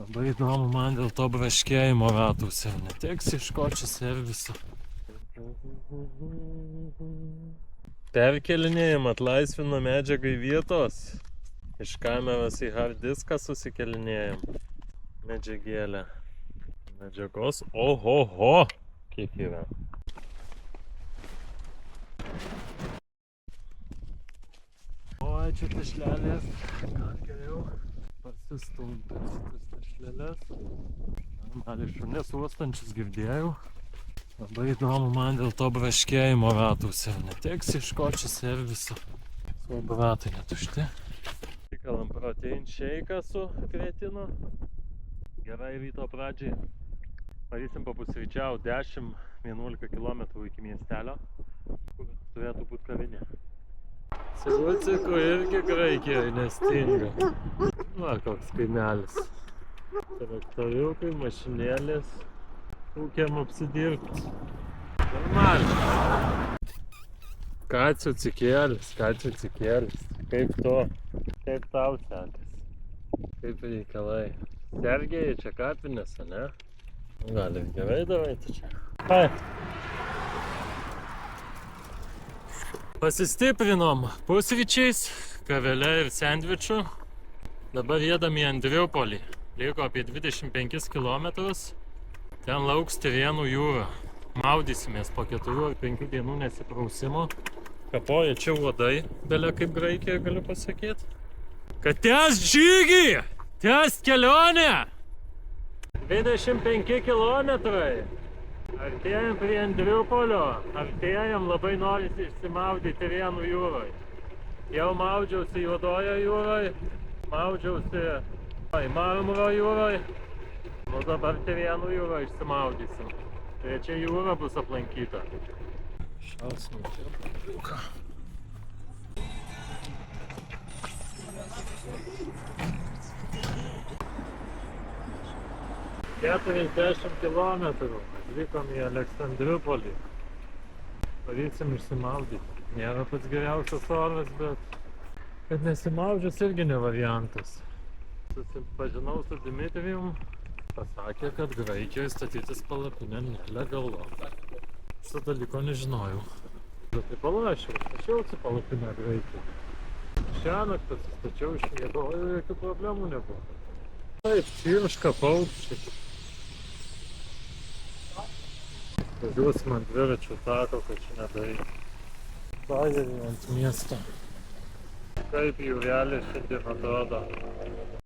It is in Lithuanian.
Labai įdomu man dėl to braškėjimo ratuose, neteks ieškoti serviso. Perkelinėjim, atlaisvino medžiagai vietos. Iš kameros į hard diską susikelinėjim medžiagėlę. Medžiagos, ohoho, kiek yra. Oi, čia tešlelės, gal geriau pasistumti šitas tešlelės. Normaliai šunis uostančius girdėjau. Labai įdomu man dėl to braškėjimo ratuose, neteks ieškoti serviso. Svarbu ratai netušti. Įkalam protein shake su kretinu. Gerai ryto pradžiai. Varysim papusryčiau 10-11 km iki miestelio, kur turėtų būti kavinė. Sigulcikų irgi Graikijoje nestinga. Va, koks kaimelis. Traktoriukai, mašinėlės. Ūkiam apsidirbti. Normaliai. Kacių cikėlis. Kaip to? Kaip tau sekas? Kaip reikalai? Sergėjai čia kapinėse, ne? Gali gerai daryti čia. Hai. Pasistiprinom pusryčiais, kavele ir sandviču. Dabar jedam į Andriupolį. Liko apie 25 km. Ten lauks Tirėnų jūra. Maudysimės po 4 ar 5 dienų nesiprausimo. Kapoja čia uodai, belia kaip Graikijoje galiu pasakyti. Kad tęs žygį! Tęs kelionę! 25 kilometrai. Artėjam prie Andriupolio. Artėjam, labai norisi išsimaudyti Tirėnų jūroje. Jau maudžiausi Juodojo jūroje, maudžiausi Marmuro jūroje. Nu dabar Tirėnų jūroje išsimaudysim. Trečia jūra bus aplankyta. Šalsime čia patriuką. Keturiasdešimt kilometrų. Atvykom į Aleksandriupolį. Varysim išsimaudyti. Nėra pats geriausias oras, bet kad nesimaudžius irgi ne variantas. Susipažinau su Dimitrijum. Pasakė, kad Graikijoje statytis palapinę nelegalu. Šitą dalyko nežinojau. Bet tai palašiau. Stačiausi palapinę Graikijoje. Šiąnakt atsistačiau, išmiegoju, jokių problemų nebuvo. Taip, cirška paukščiai. Važiuosim ant dviračių tako, kad čia nedaryti. Bajerį ant miesto. Kaip jūrelė šiandien atrodo.